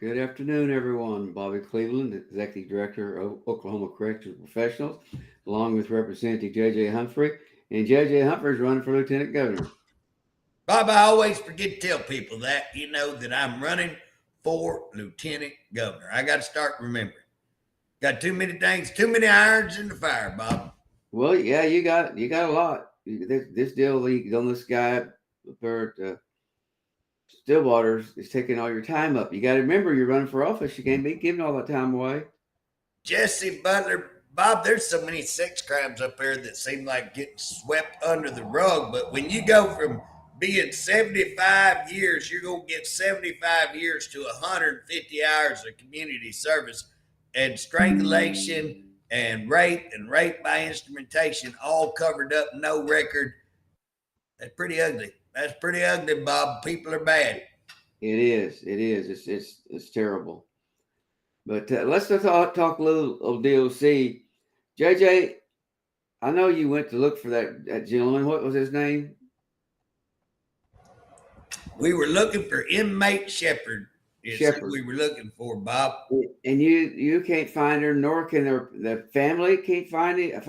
Good afternoon, everyone. Bobby Cleveland, Executive Director of Oklahoma Correctional Professionals, along with Representative J.J. Humphrey. And J.J. Humphrey is running for Lieutenant Governor. Bob, I always forget to tell people that, that I'm running for Lieutenant Governor. I got to start remembering. Got too many things, too many irons in the fire, Bob. Well, yeah, you got a lot. This deal on this guy up there at Stillwater is taking all your time up. You got to remember, you're running for office. You can't be giving all that time away. Jesse Butler, Bob, there's so many sex crimes up there that seem like getting swept under the rug. But when you go from being 75 years, you're going to get 75 years to 150 hours of community service and strangulation and rape by instrumentation, all covered up, no record. That's pretty ugly. That's pretty ugly, Bob. People are bad. It is. It's terrible. But let's talk a little DOC. JJ, I know you went to look for that gentleman. What was his name? We were looking for inmate Shepherd. Shepherd. We were looking for, Bob. And you can't find her, nor can the family can't find it.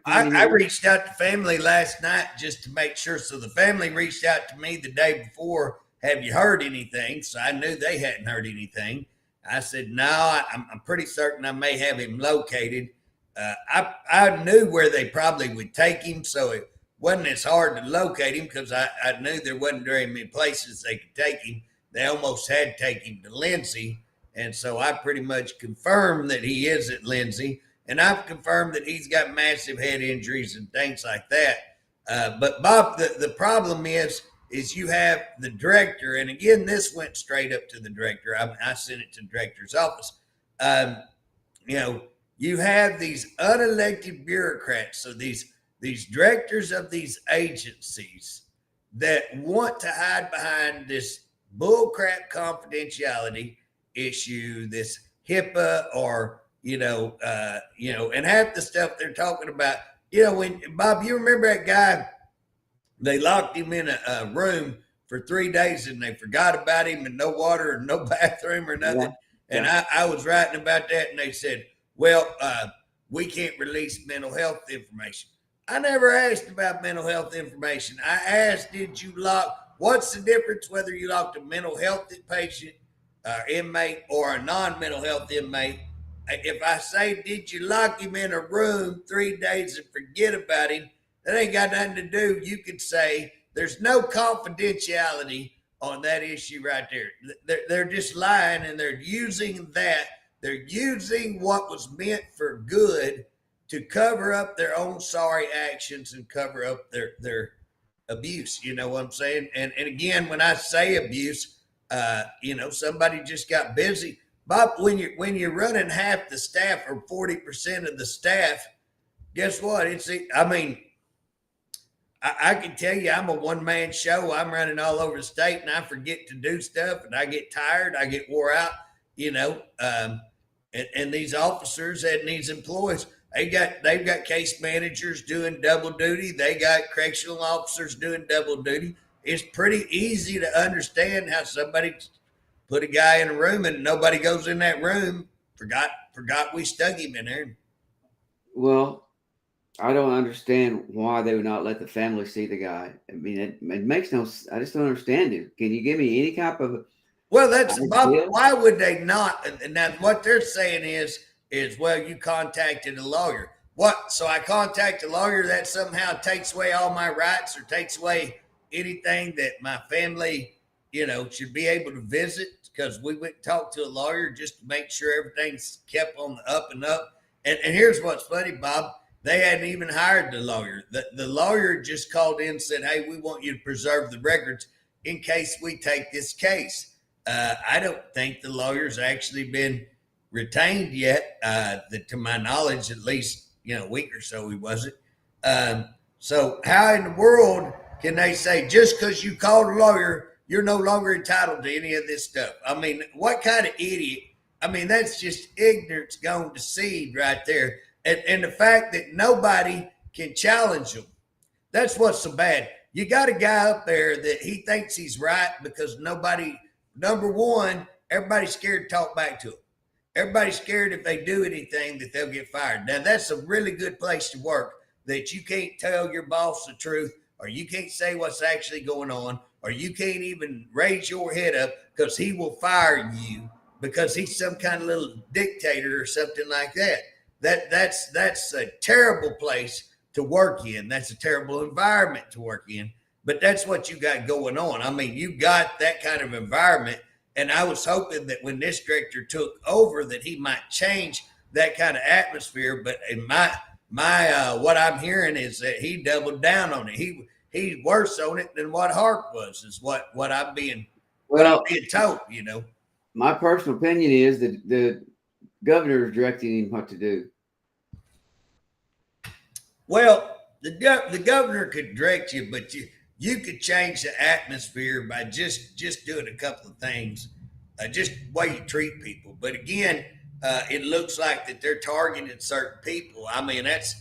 I reached out to family last night just to make sure. So the family reached out to me the day before. Have you heard anything? So I knew they hadn't heard anything. I said, no, I'm pretty certain I may have him located. I knew where they probably would take him, so it wasn't as hard to locate him because I knew there wasn't very many places they could take him. They almost had to take him to Lindsay, and so I pretty much confirmed that he is at Lindsay, and I've confirmed that he's got massive head injuries and things like that. But Bob, the problem is you have the director, and again, this went straight up to the director. I sent it to the director's office. You have these unelected bureaucrats, so these directors of these agencies that want to hide behind this bullcrap confidentiality issue, this HIPAA, or and half the stuff they're talking about. When Bob, you remember that guy? They locked him in a room for 3 days and they forgot about him, and no water and no bathroom or nothing. Yeah. And I was writing about that, and they said, well, we can't release mental health information. I never asked about mental health information. I asked, what's the difference whether you locked a mental health patient, inmate, or a non-mental health inmate? If I say, did you lock him in a room 3 days and forget about him, that ain't got nothing to do. You could say there's no confidentiality on that issue right there. They're just lying, and they're using that. They're using what was meant for good to cover up their own sorry actions and cover up their abuse. You know what I'm saying? And again, when I say abuse, somebody just got busy. Bob, when you're running half the staff or 40% of the staff, guess what? I can tell you I'm a one-man show. I'm running all over the state, and I forget to do stuff, and I get tired. I get wore out, and these officers and these employees, they've got case managers doing double duty. They got correctional officers doing double duty. It's pretty easy to understand how somebody put a guy in a room and nobody goes in that room. Forgot we stuck him in there. Well, I don't understand why they would not let the family see the guy. I mean, it makes no. I just don't understand it. Can you give me any type of? Well, that's Bob. Why would they not? And now what they're saying is well, you contacted a lawyer. What? So I contact a lawyer, that somehow takes away all my rights or takes away anything that my family, should be able to visit, because we went and talked to a lawyer just to make sure everything's kept on the up and up. And here's what's funny, Bob. They hadn't even hired the lawyer. The lawyer just called in and said, hey, we want you to preserve the records in case we take this case. I don't think the lawyer's actually been retained yet, to my knowledge, at least, a week or so he wasn't. So how in the world can they say just because you called a lawyer, you're no longer entitled to any of this stuff? I mean, what kind of idiot? I mean, that's just ignorance gone to seed right there. And the fact that nobody can challenge them. That's what's so bad. You got a guy up there that he thinks he's right because number one, everybody's scared to talk back to them. Everybody's scared if they do anything that they'll get fired. Now, that's a really good place to work, that you can't tell your boss the truth, or you can't say what's actually going on, or you can't even raise your head up because he will fire you because he's some kind of little dictator or something like that. That's a terrible place to work in. That's a terrible environment to work in. But that's what you got going on. I mean, you got that kind of environment. And I was hoping that when this director took over, that he might change that kind of atmosphere. But in my what I'm hearing is that he doubled down on it. He's worse on it than what Hart was. Is what I'm being told. You know, my personal opinion is that the governor is directing him what to do. Well, the governor could direct you, but you could change the atmosphere by just doing a couple of things, just the way you treat people. But again, it looks like that they're targeting certain people. I mean, that's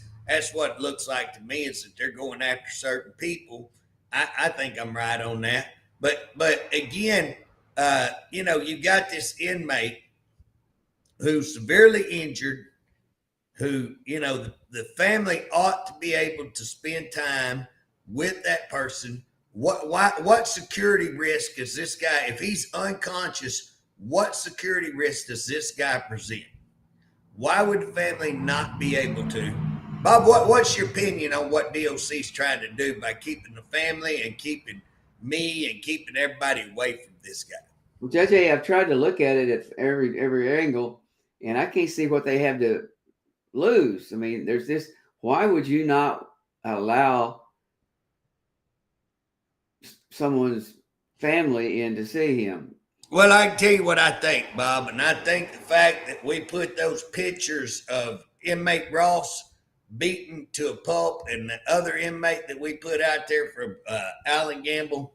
what it looks like to me, is that they're going after certain people. I think I'm right on that. But again, you've got this inmate who's severely injured, who, the family ought to be able to spend time with that person. What security risk is this guy, if he's unconscious, what security risk does this guy present? Why would the family not be able to? Bob, what's your opinion on what DOC's trying to do by keeping the family and keeping me and keeping everybody away from this guy? Well, JJ, I've tried to look at it at every angle, and I can't see what they have to lose. I mean, there's this, why would you not allow someone's family in to see him? Well, I can tell you what I think, Bob, and I think the fact that we put those pictures of inmate Ross beaten to a pulp and the other inmate that we put out there from Allen Gamble,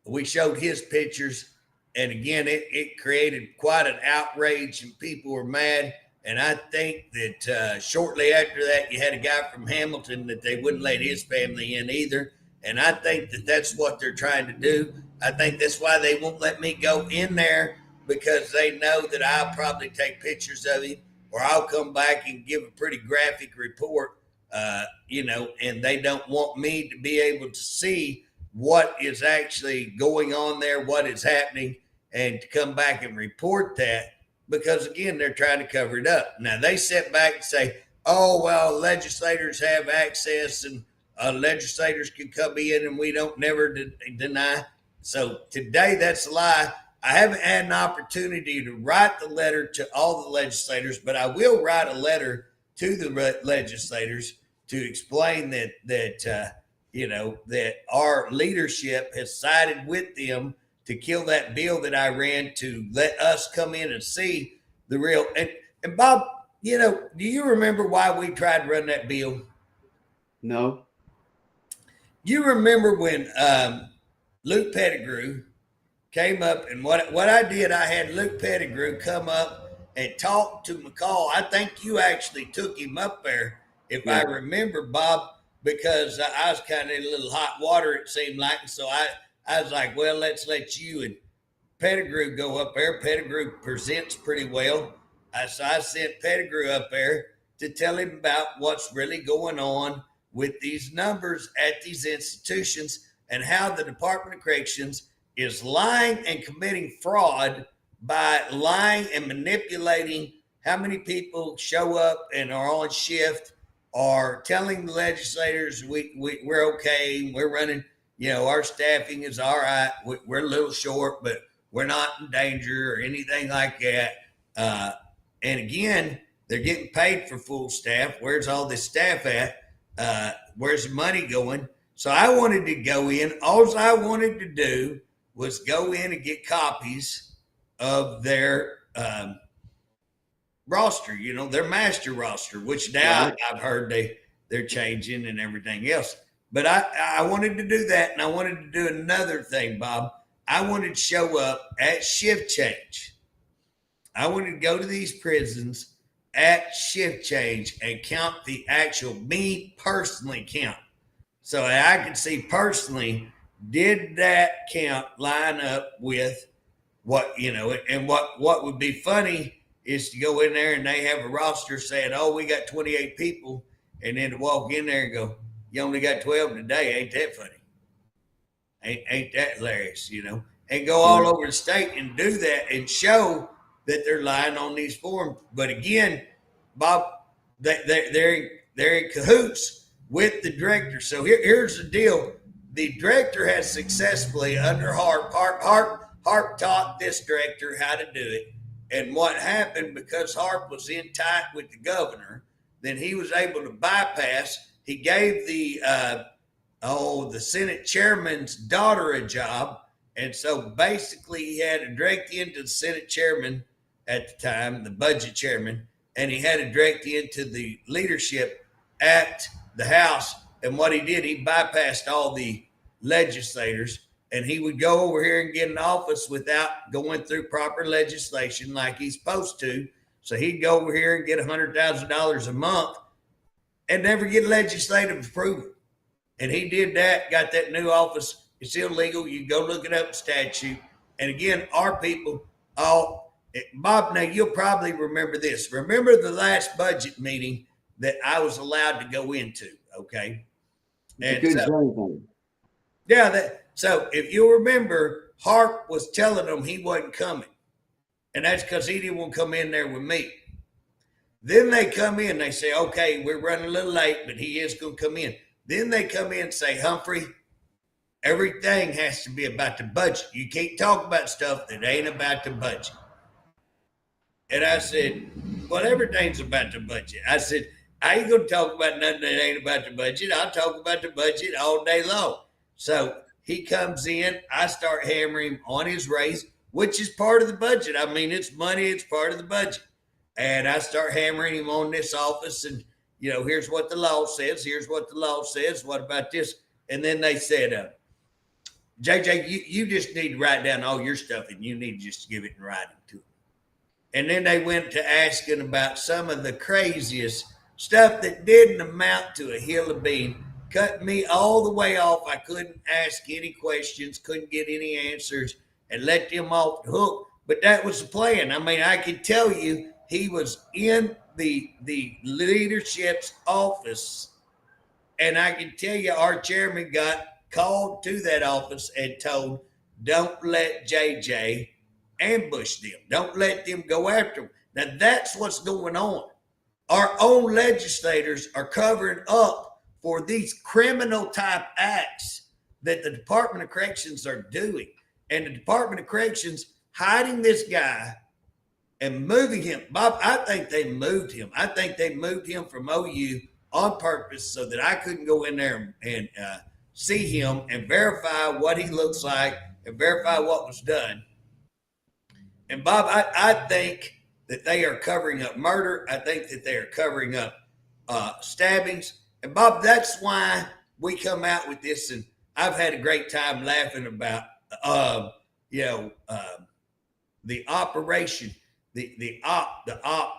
we showed his pictures, and again, it created quite an outrage and people were mad. And I think that shortly after that, you had a guy from Hamilton that they wouldn't let his family in either. And I think that that's what they're trying to do. I think that's why they won't let me go in there, because they know that I'll probably take pictures of him, or I'll come back and give a pretty graphic report, and they don't want me to be able to see what is actually going on there, what is happening, and to come back and report that. Because, again, they're trying to cover it up. Now, they sit back and say, oh, well, legislators have access and legislators can come in and we don't never deny. So today, that's a lie. I haven't had an opportunity to write the letter to all the legislators, but I will write a letter to the legislators to explain that our leadership has sided with them to kill that bill that I ran to let us come in and see the real. And Bob, do you remember why we tried to run that bill? No. You remember when Luke Pettigrew came up, and what I did, I had Luke Pettigrew come up and talk to McCall. I think you actually took him up there, if I remember, Bob, because I was kind of in a little hot water, it seemed like. So I was like, well, let's let you and Pettigrew go up there. Pettigrew presents pretty well. So I sent Pettigrew up there to tell him about what's really going on with these numbers at these institutions and how the Department of Corrections is lying and committing fraud by lying and manipulating how many people show up and are on shift, or telling the legislators we're okay, we're running, our staffing is all right, we're a little short, but we're not in danger or anything like that. And again, they're getting paid for full staff. Where's all this staff at? Where's the money going? So I wanted to go in. All I wanted to do was go in and get copies of their roster, their master roster, which now I've heard they're changing and everything else. But I wanted to do that, and I wanted to do another thing, Bob. I wanted to show up at shift change. I wanted to go to these prisons at shift change and count the actual, me personally count. So I could see personally, did that count line up with what would be funny is to go in there and they have a roster saying, oh, we got 28 people, and then to walk in there and go, you only got 12 today. Ain't that funny? Ain't that hilarious, and go all over the state and do that and show that they're lying on these forms. But again, Bob, they're in cahoots with the director. So here's the deal. The director has successfully, under Harp taught this director how to do it. And what happened, because Harp was in tight with the governor, then he was able to bypass. He gave the Senate chairman's daughter a job. And so basically he had to direct into the Senate chairman at the time, the budget chairman, and he had to direct into the leadership at the House. And what he did, he bypassed all the legislators, and he would go over here and get an office without going through proper legislation like he's supposed to. So he'd go over here and get $100,000 a month and never get legislative approval. And he did that, got that new office. It's illegal. You go look it up in statute. And again, our people, Bob, now you'll probably remember this. Remember the last budget meeting that I was allowed to go into, okay? And so if you remember, Harp was telling them he wasn't coming. And that's because he didn't want to come in there with me. Then they come in, they say, okay, we're running a little late, but he is going to come in. Then they come in and say, Humphrey, everything has to be about the budget. You can't talk about stuff that ain't about the budget. And I said, well, everything's about the budget. I said, I ain't going to talk about nothing that ain't about the budget. I'll talk about the budget all day long. So he comes in, I start hammering him on his raise, which is part of the budget. I mean, it's money, it's part of the budget. And I start hammering him on this office and, here's what the law says. Here's what the law says. What about this? And then they said, JJ, you just need to write down all your stuff and you need to just give it in writing to him. And then they went to asking about some of the craziest stuff that didn't amount to a hill of beans, cut me all the way off. I couldn't ask any questions, couldn't get any answers, and let them off the hook. But that was the plan. I mean, I could tell you he was in the leadership's office, and I can tell you our chairman got called to that office and told, don't let JJ ambush them. Don't let them go after them. Now, that's what's going on. Our own legislators are covering up for these criminal type acts that the Department of Corrections are doing. And the Department of Corrections hiding this guy and moving him. Bob, I think they moved him. I think they moved him from OU on purpose so that I couldn't go in there and see him and verify what he looks like and verify what was done. And Bob, I think that they are covering up murder. I think that they are covering up stabbings. And Bob, that's why we come out with this. And I've had a great time laughing about, the operation, the op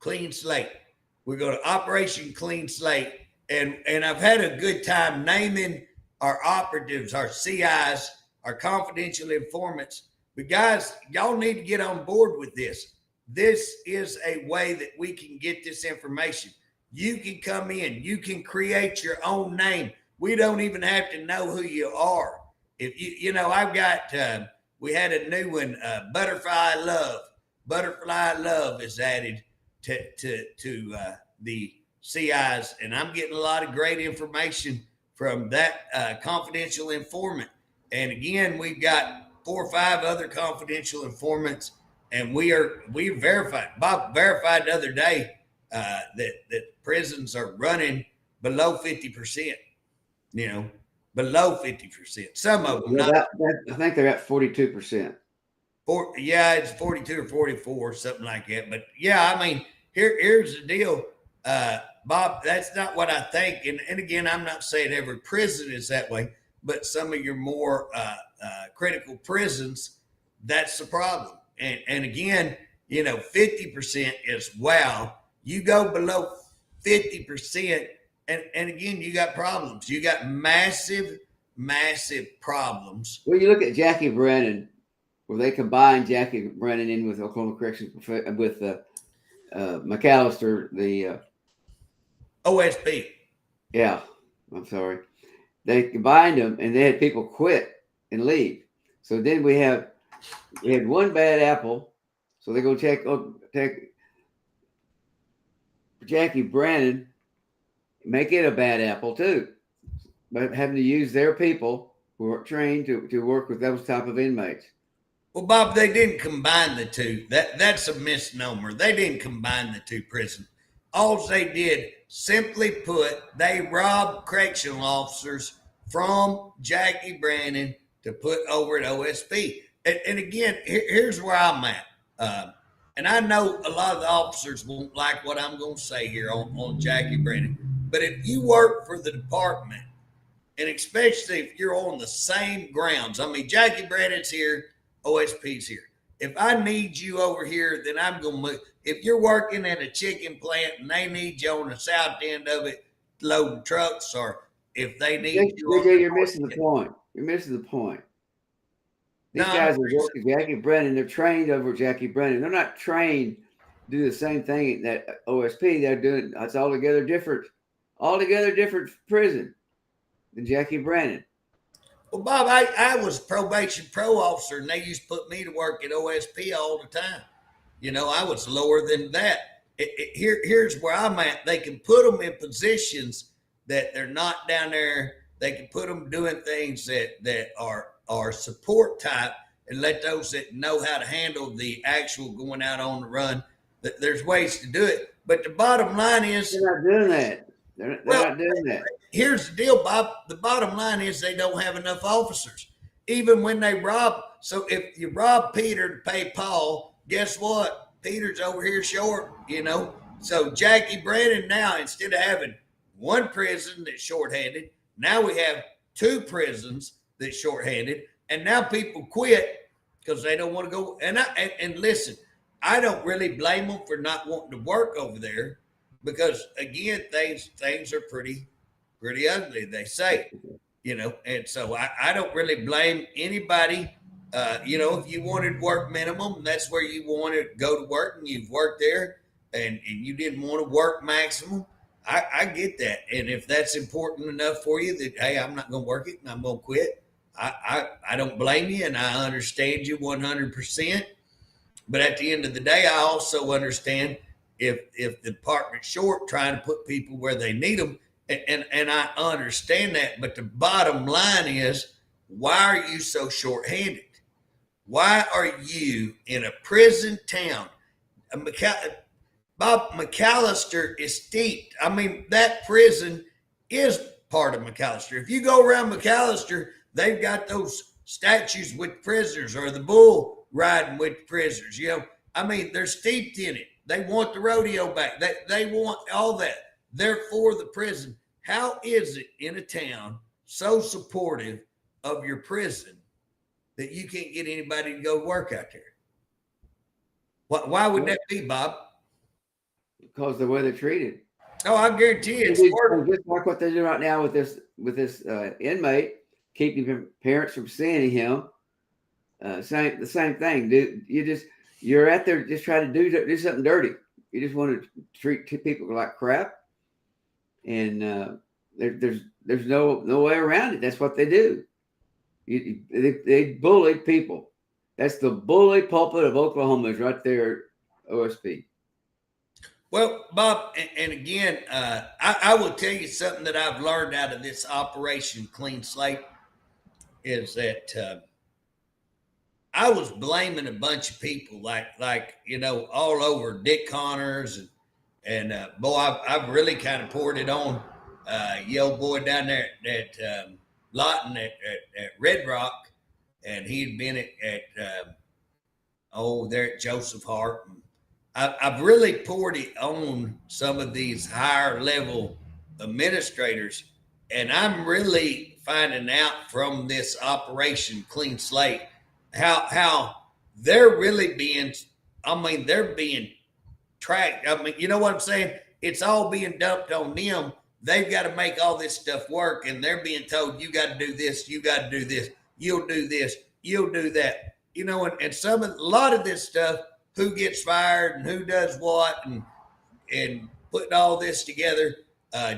Clean Slate. We're going to Operation Clean Slate. And I've had a good time naming our operatives, our CIs, our confidential informants. But guys, y'all need to get on board with this. This is a way that we can get this information. You can come in, you can create your own name. We don't even have to know who you are. If I've got, we had a new one, Butterfly Love. Butterfly Love is added to the CIs, and I'm getting a lot of great information from that confidential informant. And again, we've got 4 or 5 other confidential informants, and we verified. Bob verified the other day that prisons are running below 50%. Below 50%. Some of them. I think they're at 42%. It's 42 or 44, something like that. But yeah, I mean, here's the deal, Bob. That's not what I think. And again, I'm not saying every prison is that way, but some of your more critical prisons, that's the problem. And again, 50% is wow. You go below 50%, and again, you got problems. You got massive, massive problems. Well, you look at Jackie Brennan. where they combined Jackie Brennan in with Oklahoma Corrections with McAllister, the OSP. yeah, I'm sorry. They combined them, and they had people quit and leave. So then we had one bad apple. So they go take Jackie Brennan, make it a bad apple too, but having to use their people who are trained to work with those type of inmates. Well, Bob, they didn't combine the two. That's a misnomer. They didn't combine the two prisons. All they did simply put, they robbed correctional officers from Jackie Brennan to put over at OSP. And again, here's where I'm at. And I know a lot of the officers won't like what I'm going to say here on Jackie Brennan. But if you work for the department, and especially if you're on the same grounds, I mean, Jackie Brennan's here, OSP's here. If I need you over here, then I'm going to move. If you're working at a chicken plant and they need you on the south end of it, loading trucks, or if they need you, you're missing the point. You're missing the point. These guys are working Jackie Brennan. They're trained over Jackie Brennan. They're not trained to do the same thing that OSP. They're doing. It's altogether different prison than Jackie Brennan. Well, Bob, I was probation pro officer, and they used to put me to work at OSP all the time. You know, I was lower than that. Here's where I'm at. They can put them in positions that they're not down there. They can put them doing things that are support type, and let those that know how to handle the actual going out on the run. There's ways to do it. But the bottom line is they're not doing that. They're not doing that. Here's the deal, Bob. The bottom line is they don't have enough officers. Even when they rob. So if you rob Peter to pay Paul, guess what? Peter's over here short, you know. So Jackie Brennan now, instead of having one prison that's shorthanded, now we have two prisons that's shorthanded. And now people quit because they don't want to go. And listen, I don't really blame them for not wanting to work over there because, again, things are pretty ugly, they say, you know. And so I don't really blame anybody. You know, if you wanted work minimum, that's where you want to go to work, and you've worked there, and you didn't want to work maximum. I get that. And if that's important enough for you that, hey, I'm not going to work it and I'm going to quit, I don't blame you, and I understand you 100%. But at the end of the day, I also understand if the department's short trying to put people where they need them, and I understand that. But the bottom line is, why are you so short-handed? Why are you in a prison town? Bob, McAllister is steeped. I mean, that prison is part of McAllister. If you go around McAllister, they've got those statues with prisoners, or the bull riding with prisoners. You know, I mean, they're steeped in it. They want the rodeo back. They want all that. They're for the prison. How is it in a town so supportive of your prison that you can't get anybody to go work out there? Why would that be, Bob? Because the way they're treated. Oh, I guarantee you, it's just like what they do right now with this inmate, keeping parents from seeing him. The same thing. You're out there just trying to do something dirty. You just want to treat people like crap, and there's no way around it. That's what they do. They bully people. That's the bully pulpit of Oklahoma, is right there, OSP. Well, Bob, and again, I will tell you something that I've learned out of this Operation Clean Slate is that I was blaming a bunch of people, like you know, all over Dick Connors and boy, I've really kind of poured it on the old boy down there at Lawton at Red Rock, and he'd been at there at Joseph Hart. I've really poured it on some of these higher level administrators, and I'm really finding out from this Operation Clean Slate how they're really being, they're being tracked. You know what I'm saying? It's all being dumped on them. They've got to make all this stuff work, and they're being told, you got to do this, you got to do this, you'll do this, you'll do that. you know, and a lot of this stuff, who gets fired and who does what, and putting all this together,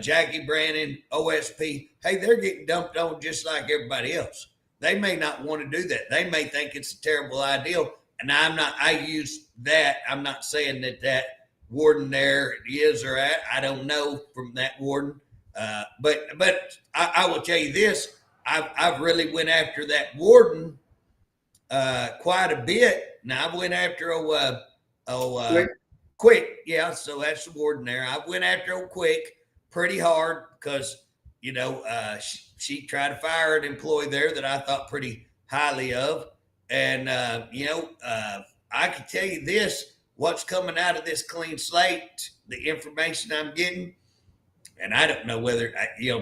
Jackie Brannon, OSP, hey, they're getting dumped on just like everybody else. They may not want to do that. They may think it's a terrible idea. And I use that. I'm not saying that warden there is or I don't know from that warden. But I will tell you this, I've really went after that warden quite a bit. Now I went after Quick, yeah. So that's the warden there. I went after old Quick pretty hard because she tried to fire an employee there that I thought pretty highly of, and I can tell you this: what's coming out of this clean slate, the information I'm getting, and I don't know whether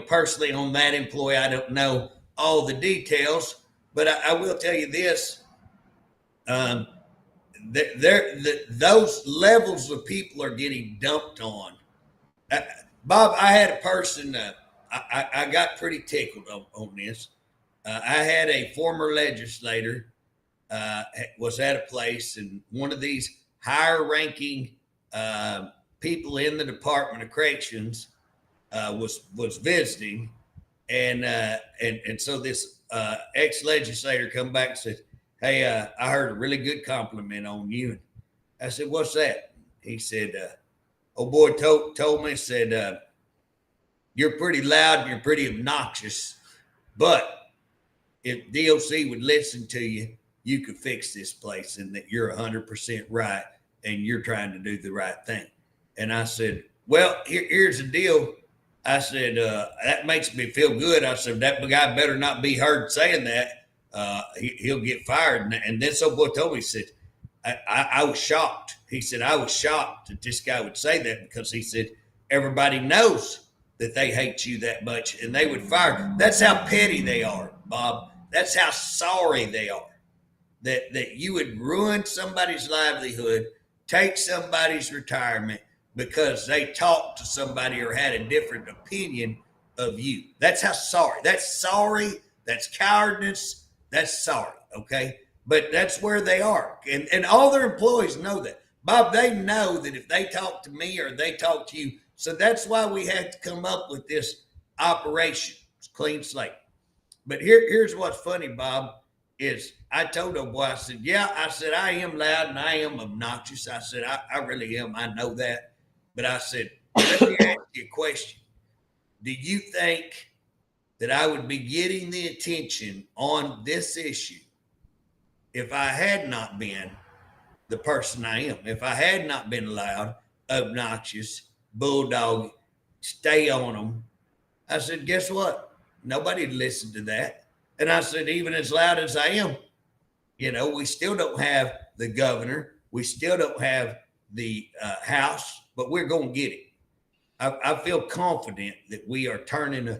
personally on that employee, I don't know all the details, but I will tell you this. Those levels of people are getting dumped on. Bob, I had a person, I got pretty tickled on this. I had a former legislator was at a place, and one of these higher ranking people in the Department of Corrections was visiting, and so this ex-legislator come back and said, hey, I heard a really good compliment on you. And I said, what's that? He said, old boy told me, said, you're pretty loud and you're pretty obnoxious, but if DOC would listen to you, you could fix this place, and that you're 100% right and you're trying to do the right thing. And I said, well, here's the deal. I said, that makes me feel good. I said, that guy better not be heard saying that. He'll get fired. And then some boy told me, he said, I was shocked. He said, I was shocked that this guy would say that, because he said, everybody knows that they hate you that much and they would fire. That's how petty they are, Bob. That's how sorry they are that you would ruin somebody's livelihood, take somebody's retirement because they talked to somebody or had a different opinion of you. That's how sorry. That's sorry. That's cowardice. That's sorry, okay? But that's where they are. And all their employees know that. Bob, they know that if they talk to me or they talk to you, so that's why we had to come up with this Operation Clean Slate. But here's what's funny, Bob, is I told old boy, I said, yeah, I said, I am loud and I am obnoxious. I said, I really am. I know that. But I said, let me ask you a question. Do you think that I would be getting the attention on this issue if I had not been the person I am, if I had not been loud, obnoxious, bulldog, stay on them? I said, guess what? Nobody'd listen to that. And I said, even as loud as I am, we still don't have the governor. We still don't have the House, but we're going to get it. I feel confident that we are turning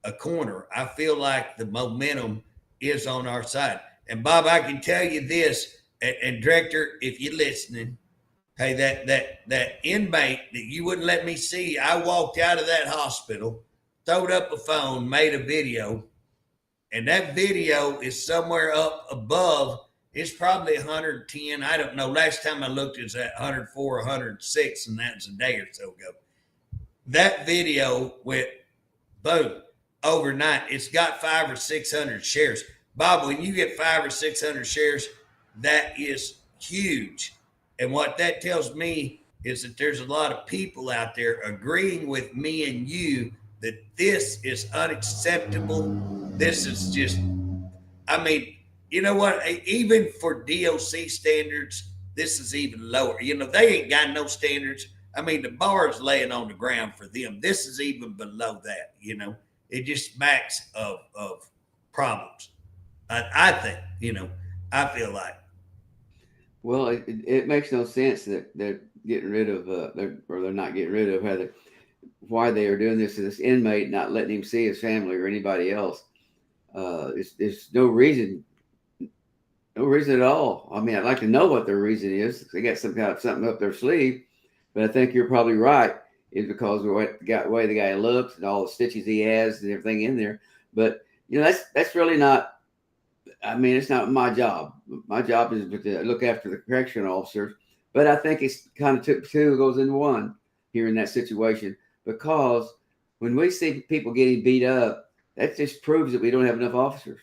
a corner. I feel like the momentum is on our side. And Bob, I can tell you this, and Director, if you're listening, hey, that inmate that you wouldn't let me see, I walked out of that hospital, throwed up a phone, made a video, and that video is somewhere up above. It's probably 110. I don't know. Last time I looked, it was at 104, 106, and that was a day or so ago. That video went boom overnight. It's got 500 or 600 shares. Bob, when you get 500 or 600 shares, that is huge. And what that tells me is that there's a lot of people out there agreeing with me and you that this is unacceptable. This is just, I mean, you know what? Even for DOC standards, this is even lower. They ain't got no standards. I mean, the bar is laying on the ground for them. This is even below that, It just smacks of problems. I think, I feel like. Well, it makes no sense that they're getting rid of, they're not getting rid of, why they are doing this to this inmate, not letting him see his family or anybody else. There's no reason at all. I mean, I'd like to know what their reason is. They got some kind of something up their sleeve, but I think you're probably right. Is because of the way the guy looks and all the stitches he has and everything in there. But that's really not I mean, it's not my job. My job is to look after the correctional officers. But I think it's kind of two goes into one here in that situation, because when we see people getting beat up, that just proves that we don't have enough officers.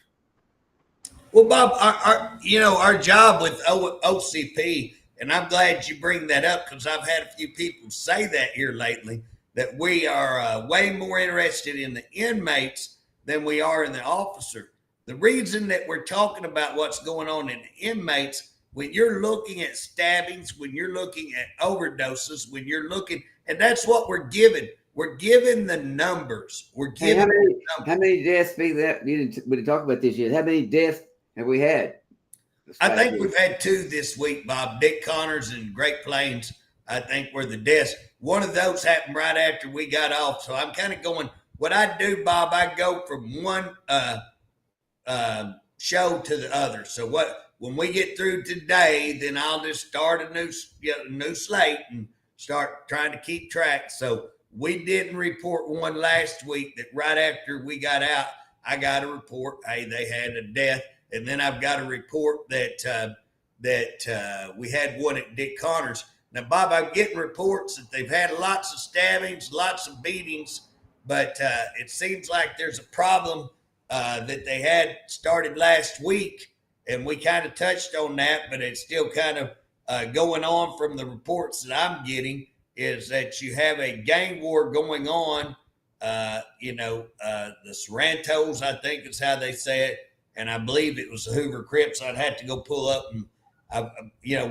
Well, Bob, our job with OCP, and I'm glad you bring that up because I've had a few people say that here lately, that we are way more interested in the inmates than we are in the officer. The reason that we're talking about what's going on in the inmates, when you're looking at stabbings, when you're looking at overdoses, when you're looking, and that's what we're given. We're given the numbers. We're Hey, given how many deaths be that? We didn't talk about this yet. How many deaths have we had? I think we've had two this week, Bob. Dick Connors and Great Plains, I think, were the deaths. One of those happened right after we got off. So I'm kind of going, what I do, Bob, I go from one show to the other. So when we get through today, then I'll just start a new slate and start trying to keep track. So we didn't report one last week that right after we got out, I got a report, hey, they had a death. And then I've got a report that we had one at Dick Connors. Now, Bob, I'm getting reports that they've had lots of stabbings, lots of beatings, but it seems like there's a problem that they had started last week, and we kind of touched on that, but it's still kind of going on from the reports that I'm getting, is that you have a gang war going on. The Sorrentos, I think is how they say it, and I believe it was the Hoover Crips. I'd have to go pull up and,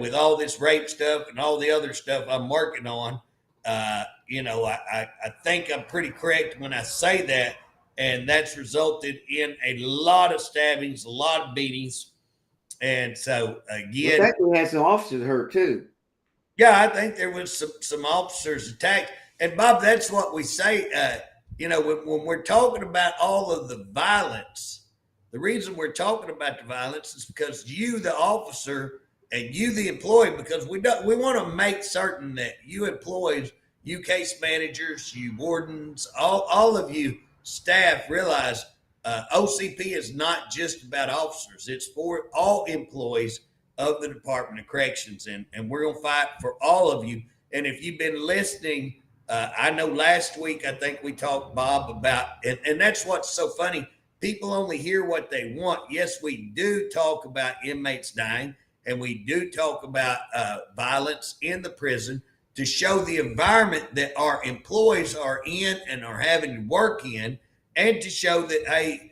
with all this rape stuff and all the other stuff I'm working on, I think I'm pretty correct when I say that, and that's resulted in a lot of stabbings, a lot of beatings, and so again, I think we had some officers hurt too. Yeah, I think there was some officers attacked, and Bob, that's what we say. When we're talking about all of the violence. The reason we're talking about the violence is because you, the officer, and you, the employee, because we want to make certain that you employees, you case managers, you wardens, all of you staff realize OCP is not just about officers. It's for all employees of the Department of Corrections, and we're going to fight for all of you. And if you've been listening, I know last week I think we talked, Bob, about, and that's what's so funny. People only hear what they want. Yes, we do talk about inmates dying, and we do talk about violence in the prison to show the environment that our employees are in and are having to work in, and to show that, hey,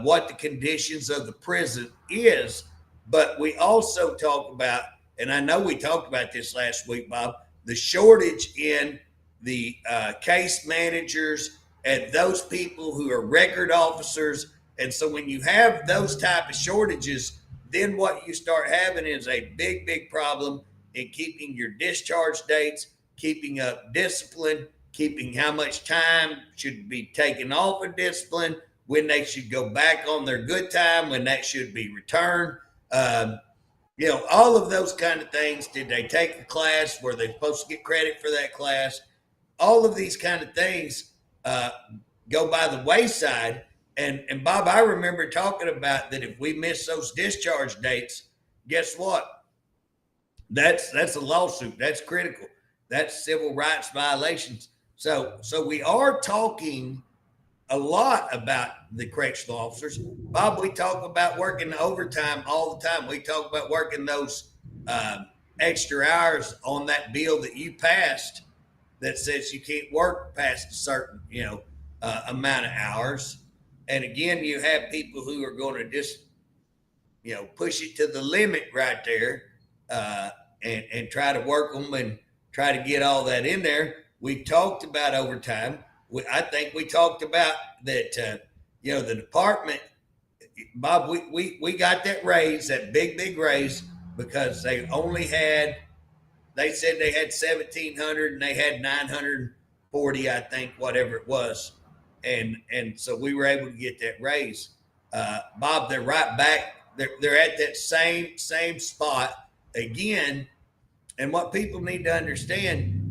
what the conditions of the prison is. But we also talk about, and I know we talked about this last week, Bob, the shortage in the case managers and those people who are record officers. And so when you have those type of shortages, then what you start having is a big, big problem in keeping your discharge dates, keeping up discipline, keeping how much time should be taken off of discipline, when they should go back on their good time, when that should be returned. All of those kind of things. Did they take a class? Were they supposed to get credit for that class? All of these kind of things go by the wayside. And Bob, I remember talking about that if we miss those discharge dates, guess what? That's a lawsuit. That's critical. That's civil rights violations. So we are talking a lot about the correctional officers. Bob, we talk about working overtime all the time. We talk about working those extra hours on that bill that you passed that says you can't work past a certain, amount of hours. And again, you have people who are going to just, push it to the limit right there and try to work them and try to get all that in there. We talked about overtime. I think we talked about that, the department, Bob, we got that raise, that big raise, because they said they had 1,700 and they had 940, I think, whatever it was. And so we were able to get that raise. Bob, they're right back. They're at that same spot again. And what people need to understand,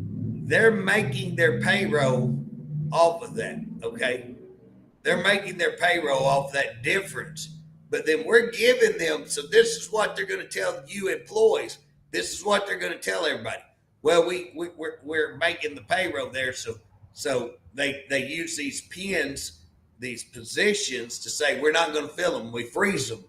they're making their payroll off of that, okay? They're making their payroll off that difference. but then we're giving them. So this is what they're going to tell you employees. This is what they're going to tell everybody. Well, we're making the payroll there, so they use these pins, these positions to say we're not going to fill them. We freeze them.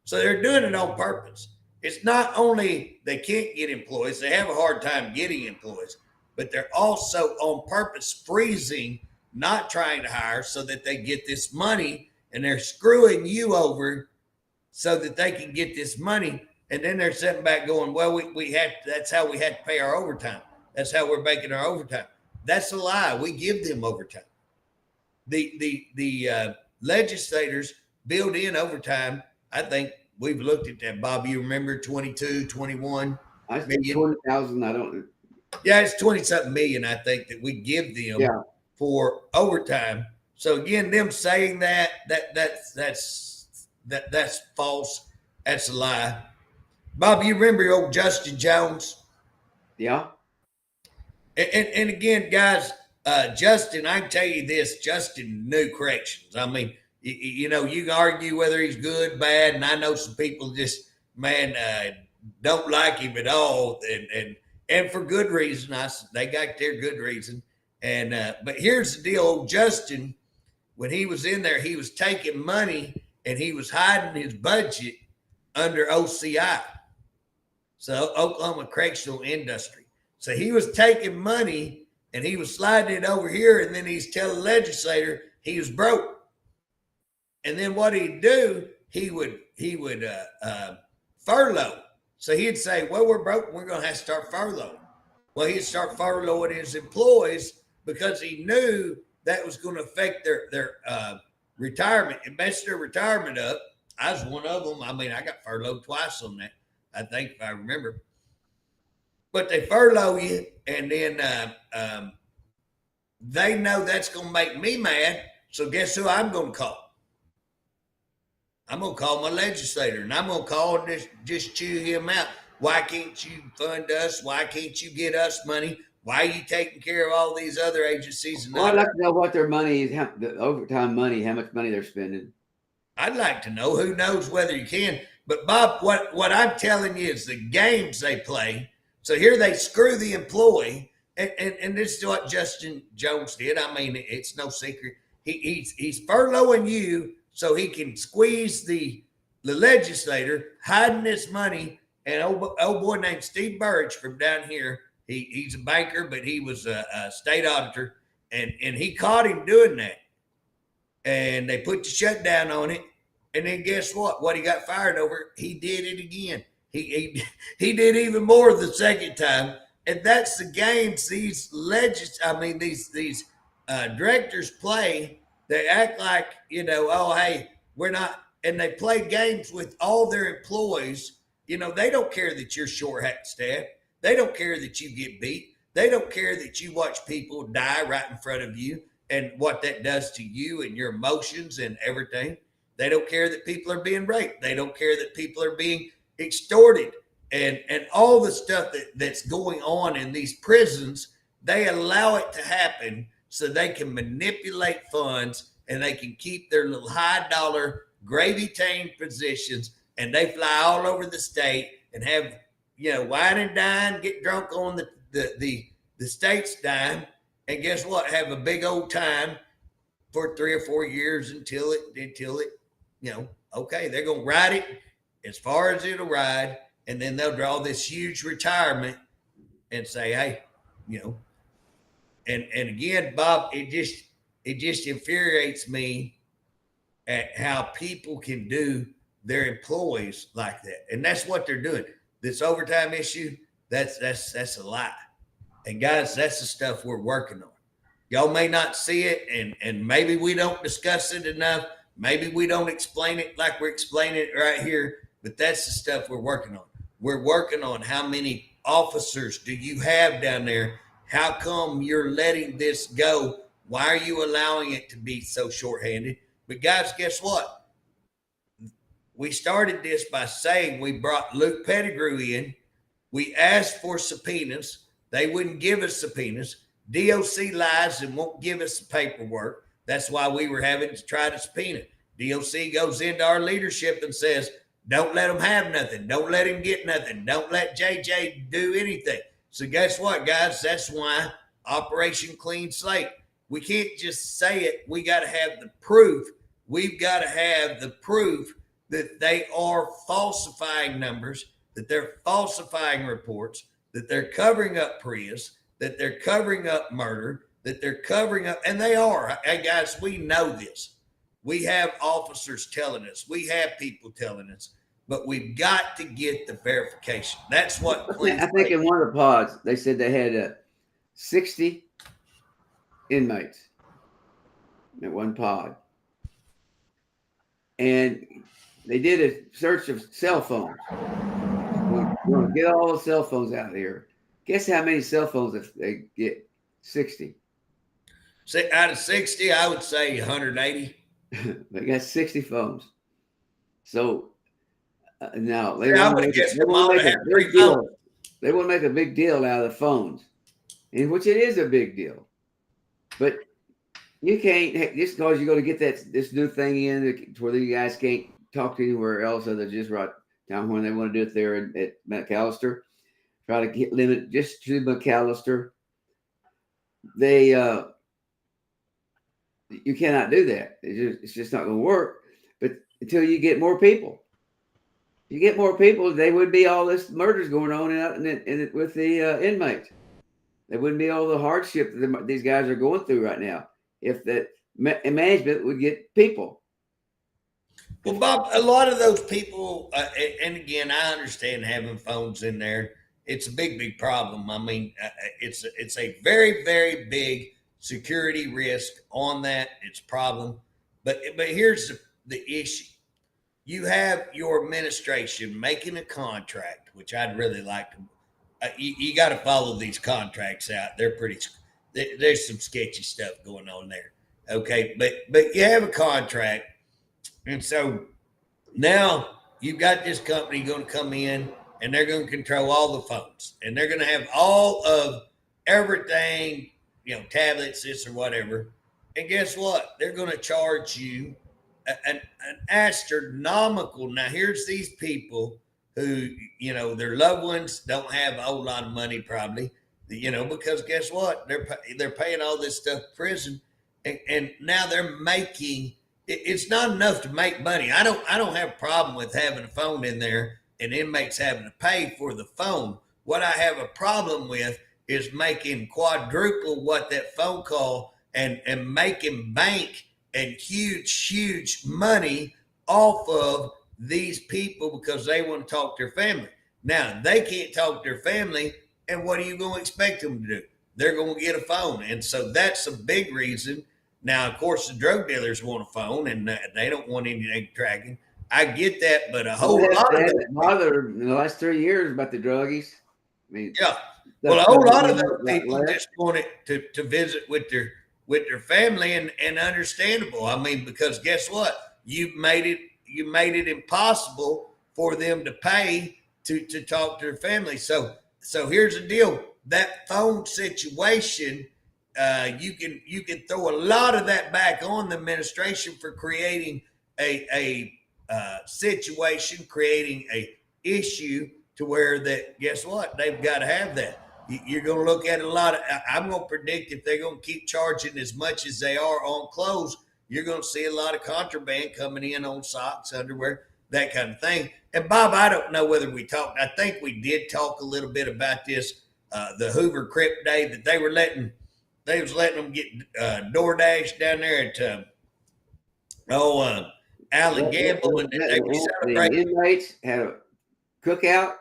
So they're doing it on purpose. It's not only they can't get employees, they have a hard time getting employees, but they're also on purpose freezing, not trying to hire so that they get this money, and they're screwing you over so that they can get this money. And then they're sitting back going, well, we have to, that's how we had to pay our overtime. That's how we're making our overtime. That's a lie. We give them overtime. The legislators build in overtime. I think we've looked at that, Bob. You remember 22, 21 I said 20,000. I don't. Yeah, it's 20-something million, I think, that we give them for overtime. So again, them saying that's false. That's a lie. Bob, you remember old Justin Jones? Yeah. And again, guys, Justin, I can tell you this: Justin knew corrections. I mean, you know, you can argue whether he's good, bad, and I know some people just don't like him at all, and for good reason. They got their good reason. And but here's the deal: old Justin, when he was in there, he was taking money and he was hiding his budget under OCI, so Oklahoma Correctional Industry. So he was taking money and he was sliding it over here, and then he's telling the legislator he was broke. And then what he'd do, he would furlough. So he'd say, well, we're broke, we're going to have to start furloughing. Well, he'd start furloughing his employees because he knew that was going to affect their retirement. It messed their retirement up. I was one of them. I mean, I got furloughed twice on that, I think, if I remember. But they furlough you, and then they know that's going to make me mad. So guess who I'm going to call? I'm going to call my legislator, and I'm going to call and just chew him out. Why can't you fund us? Why can't you get us money? Why are you taking care of all these other agencies? Well, I'd like to know what their money is, the overtime money, how much money they're spending. I'd like to know. Who knows whether you can. But, Bob, what I'm telling you is the games they play. So here they screw the employee, and this is what Justin Jones did. I mean, it's no secret. He's furloughing you so he can squeeze the legislator, hiding this money. And old boy named Steve Burridge from down here, he's a banker, but he was a state auditor, and he caught him doing that. And they put the shutdown on it. And then guess what? What he got fired over, he did it again. He did even more the second time. And that's the games these directors play. They act like, you know, oh, hey, we're not. And they play games with all their employees. You know, they don't care that you're short-staffed. They don't care that you get beat. They don't care that you watch people die right in front of you and what that does to you and your emotions and everything. They don't care that people are being raped. They don't care that people are being extorted and all the stuff that's going on in these prisons. They allow it to happen so they can manipulate funds and they can keep their little high-dollar, gravy-tained positions, and they fly all over the state and have, you know, wine and dine, get drunk on the state's dime, and guess what? Have a big old time for 3 or 4 years until it, you know, okay, they're going to ride it as far as it'll ride, and then they'll draw this huge retirement and say, hey, you know, and again, Bob, it just infuriates me at how people can do their employees like that. And that's what they're doing. This overtime issue, that's a lie. And guys, that's the stuff we're working on. Y'all may not see it, and maybe we don't discuss it enough. Maybe we don't explain it like we're explaining it right here, but that's the stuff we're working on. We're working on how many officers do you have down there? How come you're letting this go? Why are you allowing it to be so shorthanded? But guys, guess what? We started this by saying we brought Luke Pettigrew in. We asked for subpoenas. They wouldn't give us subpoenas. DOC lies and won't give us the paperwork. That's why we were having to try to subpoena. DOC goes into our leadership and says, don't let him have nothing. Don't let him get nothing. Don't let JJ do anything. So guess what, guys? That's why Operation Clean Slate. We can't just say it. We got to have the proof. We've got to have the proof that they are falsifying numbers, that they're falsifying reports, that they're covering up Prius, that they're covering up murder, that they're covering up, and they are. Hey, guys, we know this. We have officers telling us. We have people telling us. But we've got to get the verification. That's what I think in one of the pods, they said they had 60 inmates in one pod. And they did a search of cell phones. We're going to get all the cell phones out of here. Guess how many cell phones if they get? 60. Out of 60, I would say 180. They got 60 phones. So now they Yeah, want to make a big deal out of the phones, in which it is a big deal. But you can't, just because you're going to get this new thing in where these guys can't talk to anywhere else other than just right down when they want to do it there at McAllister. Try to limit just to McAllister. You cannot do that. It's just not going to work. But until you get more people, they wouldn't be all this murders going on with the inmates. There wouldn't be all the hardship that these guys are going through right now if that management would get people. Well, Bob, a lot of those people, and again, I understand having phones in there. It's a big problem. I mean, it's a very, very big security risk on that. It's a problem. But here's the issue. You have your administration making a contract, which I'd really like to. You got to follow these contracts out. They're there's some sketchy stuff going on there. Okay. But you have a contract. And so now you've got this company going to come in and they're going to control all the phones and they're going to have all of everything, tablets, this or whatever. And guess what? They're going to charge you an astronomical. Now, here's these people who, their loved ones don't have a whole lot of money probably, because guess what? They're paying all this stuff in prison. And now they're making, it's not enough to make money. I don't have a problem with having a phone in there and inmates having to pay for the phone. What I have a problem with is making quadruple what that phone call and making bank and huge money off of these people because they want to talk to their family. Now, they can't talk to their family, and what are you going to expect them to do? They're going to get a phone. And so that's a big reason. Now, of course, the drug dealers want a phone, and they don't want anything tracking. I get that, but a whole lot of it bothered in the last 3 years about the druggies. I mean, yeah. Well, a whole lot of those people just wanted to visit with their family, and understandable. I mean, because guess what? You made it impossible for them to pay to talk to their family. So here's the deal. That phone situation, you can throw a lot of that back on the administration for creating a situation, creating a issue to where that, guess what? They've got to have that. You're going to look at a lot of, I'm going to predict if they're going to keep charging as much as they are on clothes, you're going to see a lot of contraband coming in on socks, underwear, that kind of thing. And Bob, I don't know whether we talked, I think we did talk a little bit about this, the Hoover Crip Day that they was letting them get DoorDash down there at Allen Gamble, and they were celebrating. The inmates had a cookout.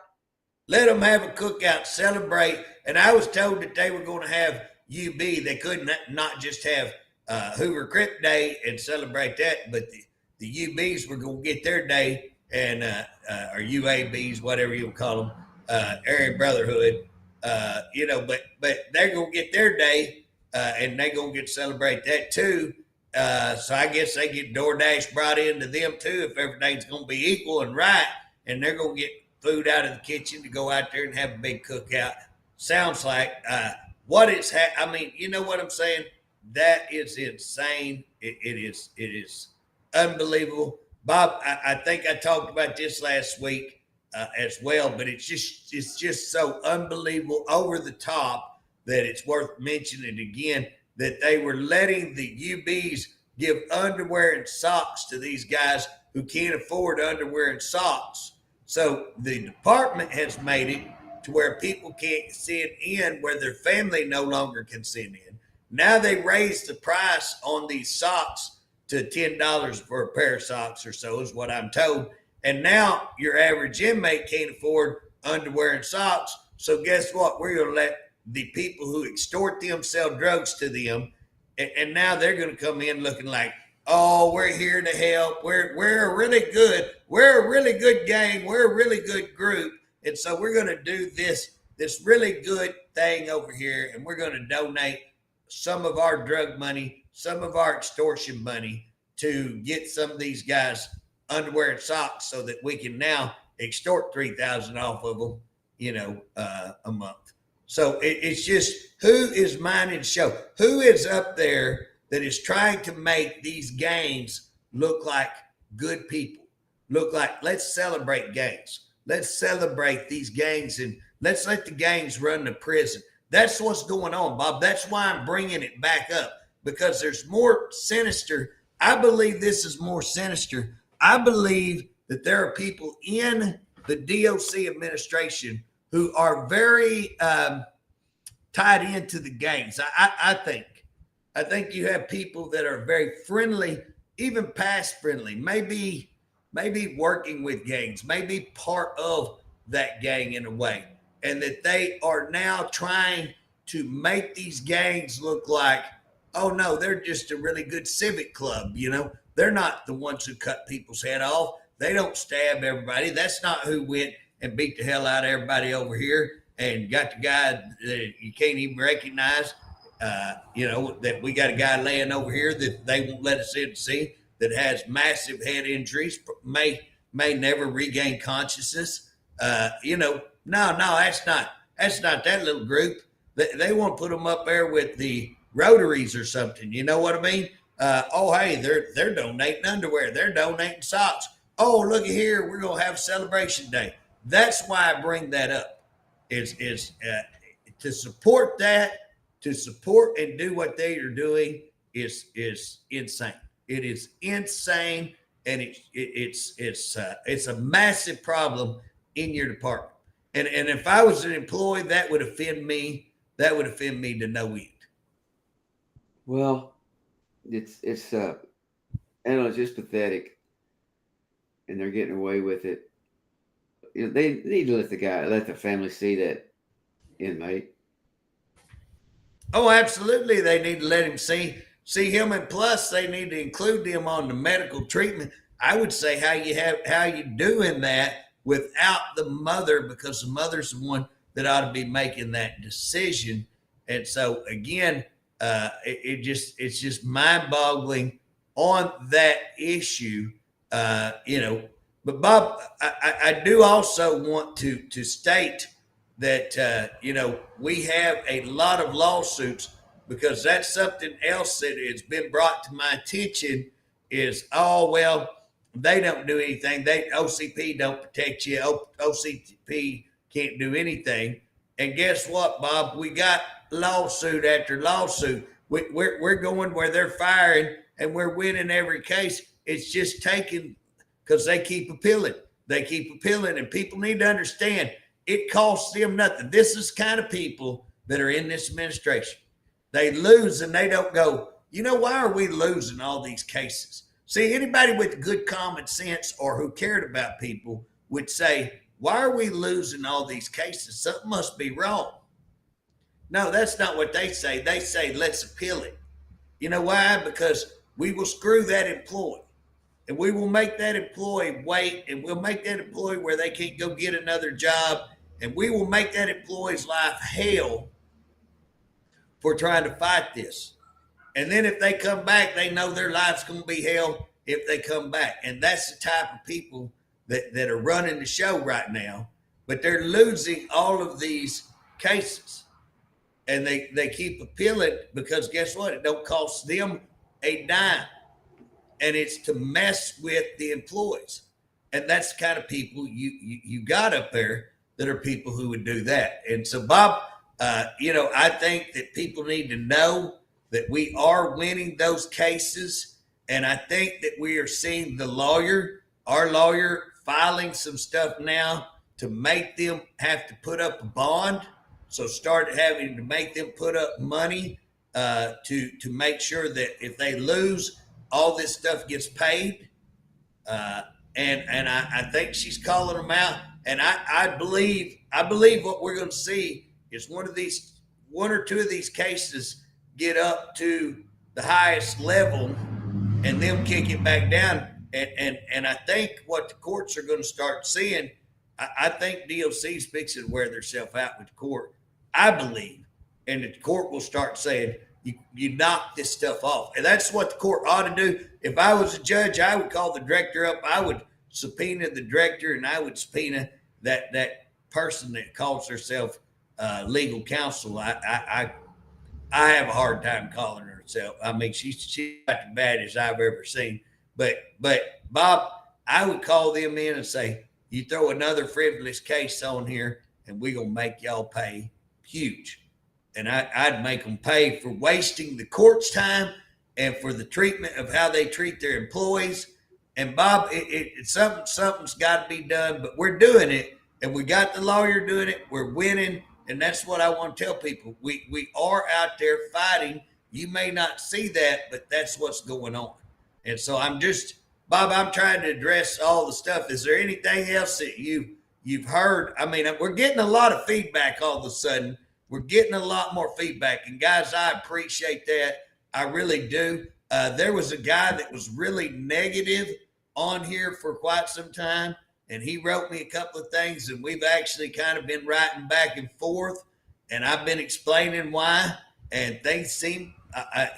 Let them have a cookout, celebrate. And I was told that they were going to have UB. They could not just have Hoover Crip Day and celebrate that, but the UBs were going to get their day, and or UABs, whatever you call them, Area Brotherhood. But they're going to get their day, and they're going to get to celebrate that too. So I guess they get DoorDash brought into them too if everything's going to be equal and right, and they're going to get food out of the kitchen to go out there and have a big cookout. Sounds like I mean, you know what I'm saying? That is insane. It is unbelievable. Bob, I think I talked about this last week as well, but it's just so unbelievable, over the top, that it's worth mentioning again, that they were letting the UBs give underwear and socks to these guys who can't afford underwear and socks. So the department has made it to where people can't send in, where their family no longer can send in. Now they raised the price on these socks to $10 for a pair of socks or so, is what I'm told. And now your average inmate can't afford underwear and socks. So guess what? We're going to let the people who extort them sell drugs to them. And now they're going to come in looking like, oh, we're here to help. We're really good. We're a really good gang. We're a really good group. And so we're going to do this really good thing over here. And we're going to donate some of our drug money, some of our extortion money, to get some of these guys underwear and socks, so that we can now extort $3,000 off of them, a month. So it's just, who is minding the show? Who is up there that is trying to make these gangs look like good people? Look like, let's celebrate gangs. Let's celebrate these gangs, and let's let the gangs run the prison. That's what's going on, Bob. That's why I'm bringing it back up, because there's more sinister. I believe this is more sinister. I believe that there are people in the DOC administration who are very tied into the gangs. I think you have people that are very friendly, even past friendly, maybe working with gangs, maybe part of that gang in a way, and that they are now trying to make these gangs look like, oh no, they're just a really good civic club. They're not the ones who cut people's head off. They don't stab everybody. That's not who went and beat the hell out of everybody over here and got the guy that you can't even recognize. That we got a guy laying over here that they won't let us in to see, that has massive head injuries, may never regain consciousness. No, that's not that little group. They want to put them up there with the Rotaries or something. You know what I mean? Hey, they're donating underwear. They're donating socks. Oh, look at here. We're going to have celebration day. That's why I bring that up, is to support that, to support and do what they are doing is insane. It is insane. And it's a massive problem in your department. And if I was an employee, that would offend me. That would offend me to no end. Well, it's just pathetic, and they're getting away with it. They need to let the family see that inmate. Oh, absolutely. They need to let him see him, and plus they need to include him on the medical treatment. I would say how you doing that without the mother, because the mother's the one that ought to be making that decision. And so again, it's just mind-boggling on that issue, But Bob, I do also want to state that we have a lot of lawsuits, because that's something else that has been brought to my attention. Is they don't do anything. OCP don't protect you. OCP can't do anything. And guess what, Bob? We got lawsuit after lawsuit. We're going where they're firing, and we're winning every case. It's just taking, because they keep appealing. And people need to understand, it costs them nothing. This is kind of people that are in this administration. They lose and they don't go, why are we losing all these cases? See, anybody with good common sense or who cared about people would say, why are we losing all these cases? Something must be wrong. No, that's not what they say. They say, let's appeal it. You know why? Because we will screw that employee. And we will make that employee wait, and we'll make that employee where they can't go get another job. And we will make that employee's life hell for trying to fight this. And then if they come back, they know their life's going to be hell if they come back. And that's the type of people that are running the show right now. But they're losing all of these cases. And they keep appealing, because guess what? It don't cost them a dime. and it's to mess with the employees. And that's the kind of people you got up there that are people who would do that. And so, Bob, I think that people need to know that we are winning those cases. And I think that we are seeing our lawyer, filing some stuff now to make them have to put up a bond. So start having to make them put up money to make sure that if they lose, all this stuff gets paid. And I think she's calling them out. And I believe what we're going to see is one or two of these cases get up to the highest level, and them kick it back down. And I think what the courts are going to start seeing, I think DOC's fixing to wear themselves out with the court. I believe, and the court will start saying, you knock this stuff off. And that's what the court ought to do. If I was a judge, I would call the director up. I would subpoena the director, and I would subpoena that person that calls herself legal counsel. I have a hard time calling herself. I mean, she's not the baddest I've ever seen. But Bob, I would call them in and say, you throw another frivolous case on here, and we're going to make y'all pay huge. And I'd make them pay for wasting the court's time and for the treatment of how they treat their employees. And Bob, something's got to be done, but we're doing it, and we got the lawyer doing it. We're winning, and that's what I want to tell people. We are out there fighting. You may not see that, but that's what's going on. And so Bob, I'm trying to address all the stuff. Is there anything else that you've heard? I mean, we're getting a lot of feedback all of a sudden. We're getting a lot more feedback. And guys, I appreciate that. I really do. There was a guy that was really negative on here for quite some time, and he wrote me a couple of things, and we've actually kind of been writing back and forth, and I've been explaining why, and things seem,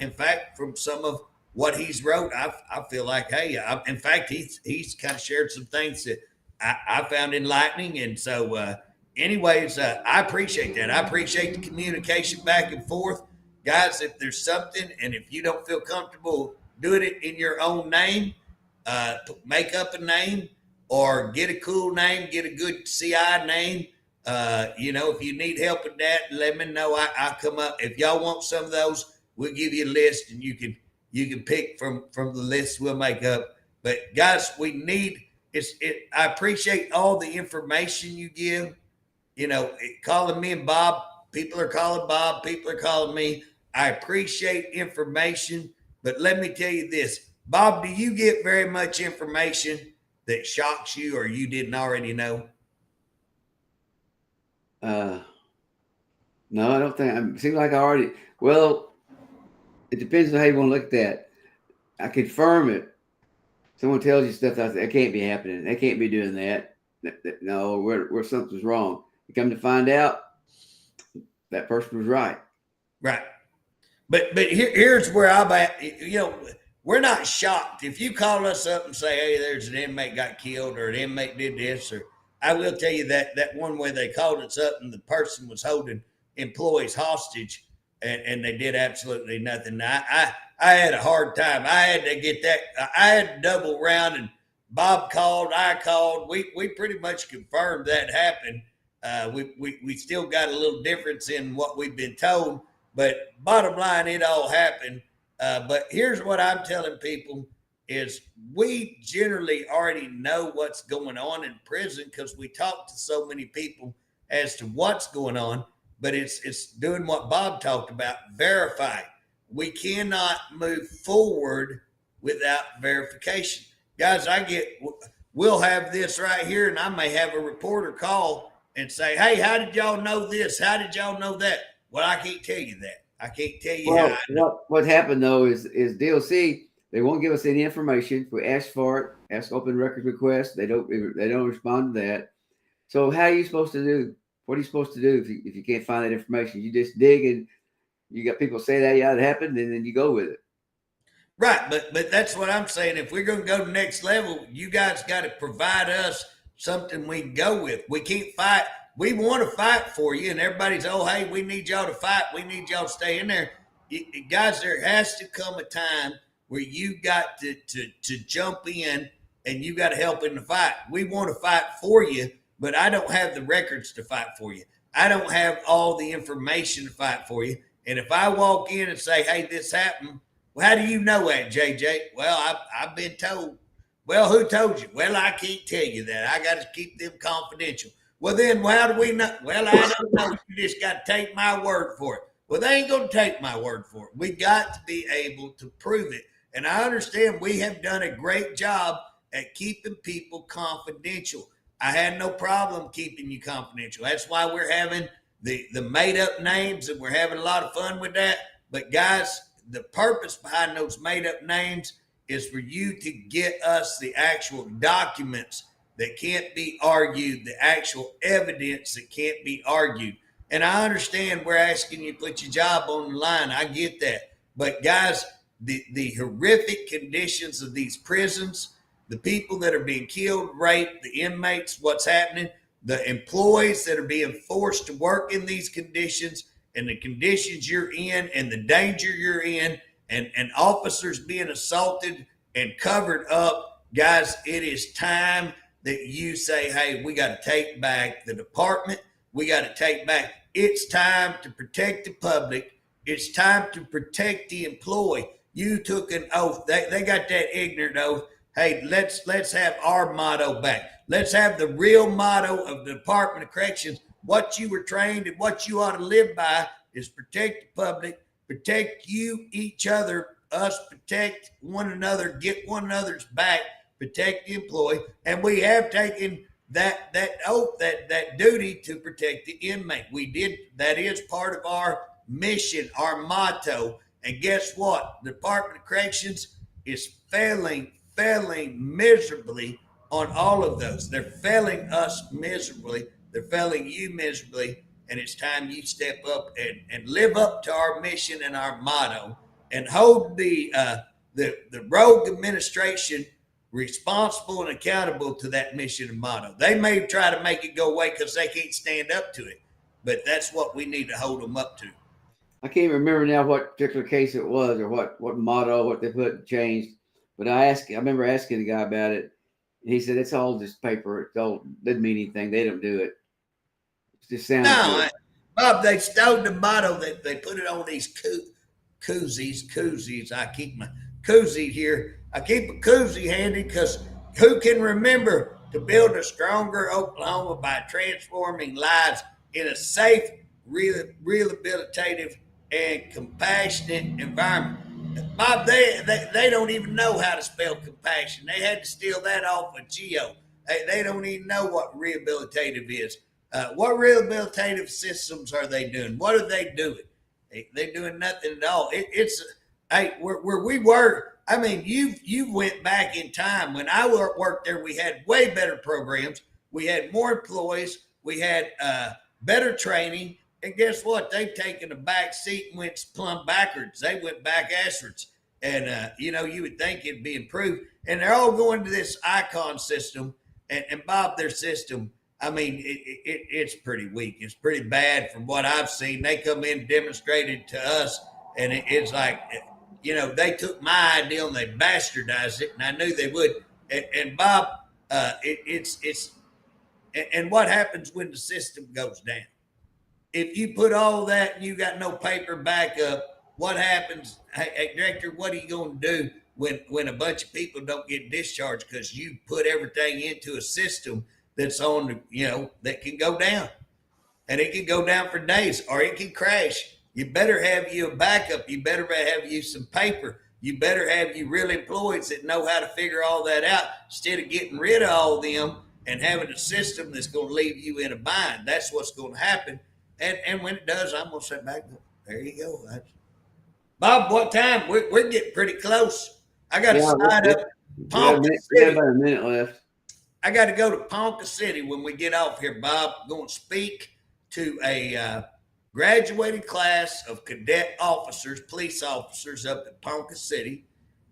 in fact, from some of what he's wrote, I feel like, hey, in fact, he's kind of shared some things that I found enlightening. And so, anyways, I appreciate that. I appreciate the communication back and forth. Guys, if there's something, and if you don't feel comfortable doing it in your own name, make up a name or get a cool name, get a good CI name. If you need help with that, let me know. I'll come up. If y'all want some of those, we'll give you a list, and you can pick from the list we'll make up. But guys, we need I appreciate all the information you give. Calling me and Bob, people are calling Bob, people are calling me. I appreciate information, but let me tell you this. Bob, do you get very much information that shocks you or you didn't already know? No, I don't think. It seems like I already. Well, it depends on how you want to look at that. I confirm it. Someone tells you stuff that can't be happening. They can't be doing that. No, where something's wrong. You come to find out, that person was right. Right. But here's where I'm at. We're not shocked. If you call us up and say, hey, there's an inmate got killed or an inmate did this, or I will tell you that one way they called us up and the person was holding employees hostage and they did absolutely nothing. I had a hard time. I had to get that. I had to double round, and Bob called, I called. We pretty much confirmed that happened. We still got a little difference in what we've been told, but bottom line, it all happened. But here's what I'm telling people is we generally already know what's going on in prison because we talk to so many people as to what's going on, but it's doing what Bob talked about, verifying. We cannot move forward without verification. Guys, we'll have this right here, and I may have a reporter call and say, hey, how did y'all know this? How did y'all know that? Well, I can't tell you that. I can't tell you how I know. What happened, though, is DOC, they won't give us any information. If we ask for it, ask open record request, they don't respond to that. So how are you supposed to do? What are you supposed to do if you can't find that information? You just dig and you got people say that, yeah, it happened, and then you go with it. Right, but that's what I'm saying. If we're going to go to the next level, you guys got to provide us something we can go with. We can't fight. We want to fight for you, and everybody's, oh, hey, we need y'all to fight. We need y'all to stay in there. Guys, there has to come a time where you got to jump in and you got to help in the fight. We want to fight for you, but I don't have the records to fight for you. I don't have all the information to fight for you. And if I walk in and say, hey, this happened, well, how do you know that, JJ? Well, I've been told. Well, who told you? Well, I can't tell you that. I got to keep them confidential. Well, then how do we know? Well, I don't know. You just got to take my word for it. Well, they ain't going to take my word for it. We got to be able to prove it. And I understand we have done a great job at keeping people confidential. I had no problem keeping you confidential. That's why we're having the made up names, and we're having a lot of fun with that. But guys, the purpose behind those made up names is for you to get us the actual documents that can't be argued, the actual evidence that can't be argued. And I understand we're asking you to put your job on the line. I get that. But guys, the horrific conditions of these prisons, the people that are being killed, raped, the inmates, what's happening, the employees that are being forced to work in these conditions, and the conditions you're in and the danger you're in, and officers being assaulted and covered up. Guys, it is time that you say, hey, we got to take back the department. We got to take back. It's time to protect the public. It's time to protect the employee. You took an oath. They got that ignorant oath. Hey, let's have our motto back. Let's have the real motto of the Department of Corrections. What you were trained and what you ought to live by is protect the public, protect you, each other, us, protect one another, get one another's back, protect the employee. And we have taken that oath, that duty to protect the inmate. We did. That is part of our mission, our motto. And guess what? The Department of Corrections is failing miserably on all of those. They're failing us miserably. They're failing you miserably. And it's time you step up and live up to our mission and our motto, and hold the rogue administration responsible and accountable to that mission and motto. They may try to make it go away because they can't stand up to it, but that's what we need to hold them up to. I can't remember now what particular case it was, or what motto, what they put changed. But I remember asking the guy about it, and he said, it's all just paper. It doesn't mean anything. They don't do it. It just sounds good. Bob, they stole the motto. They put it on these koozies. I keep my koozie here. I keep a koozie handy because who can remember to build a stronger Oklahoma by transforming lives in a safe, rehabilitative, and compassionate environment? Bob, they don't even know how to spell compassion. They had to steal that off of Geo. They don't even know what rehabilitative is. What rehabilitative systems are they doing? What are they doing? They're doing nothing at all. Where we were. I mean, you went back in time. When I worked there, we had way better programs. We had more employees. We had better training. And guess what? They've taken a back seat and went plumb backwards. They went back asswards. And, you would think it'd be improved. And they're all going to this icon system. And Bob, their system, I mean, it's pretty weak. It's pretty bad from what I've seen. They come in, demonstrated to us, and it's like, they took my idea and they bastardized it, and I knew they would. And Bob, and what happens when the system goes down? If you put all that and you got no paper backup, what happens? Hey, Director, what are you going to do when a bunch of people don't get discharged because you put everything into a system that's on, that can go down? And it can go down for days, or it can crash. You better have you a backup. You better have you some paper. You better have you real employees that know how to figure all that out, instead of getting rid of all of them and having a system that's going to leave you in a bind. That's what's going to happen. And when it does, I'm going to sit back and go, there you go. Bob, what time? We're getting pretty close. I got to slide up Ponca City. We have about a minute left. I got to go to Ponca City when we get off here, Bob. I'm going to speak to a graduated class of cadet officers, police officers up at Ponca City.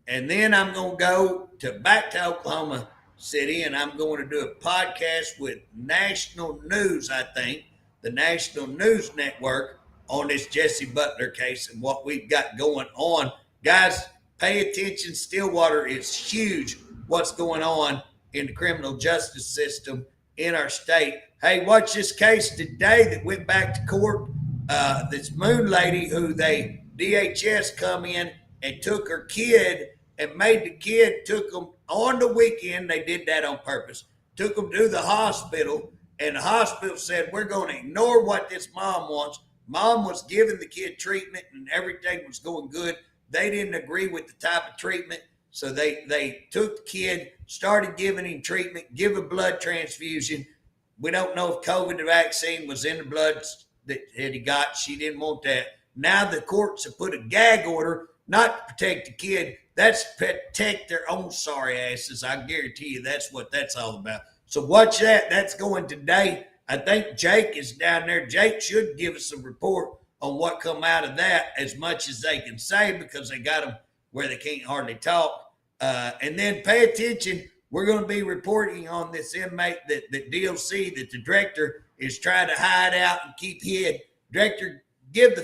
And then I'm going to go back to Oklahoma City, and I'm going to do a podcast with National News, I think, the National News Network, on this Jesse Butler case and what we've got going on. Guys, Pay attention. Stillwater is huge. What's going on in the criminal justice system in our state? Hey, watch this case today that went back to court. This Moon lady who DHS come in and took her kid and made the kid, took them on the weekend. They did that on purpose. Took them to the hospital, and the hospital said, we're going to ignore what this mom wants. Mom was giving the kid treatment and everything was going good. They didn't agree with the type of treatment. So they took the kid, started giving him treatment, give a blood transfusion. We don't know if COVID vaccine was in the blood that he got. She didn't want that. Now the courts have put a gag order not to protect the kid. That's to protect their own sorry asses. I guarantee you that's what that's all about. So watch that. That's going today. I think Jake is down there. Jake should give us a report on what come out of that as much as they can say, because they got them where they can't hardly talk. And then pay attention. We're going to be reporting on this inmate that DOC, that the director is trying to hide out and keep hid. Director, let the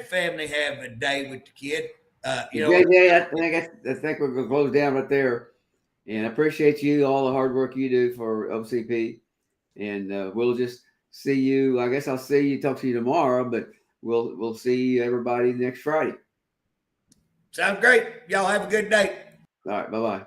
family have a day with the kid. JJ, I think we're going to close down right there. And I appreciate you, all the hard work you do for OCP. And we'll just see you. I guess I'll talk to you tomorrow, but we'll see everybody next Friday. Sounds great. Y'all have a good day. All right. Bye-bye.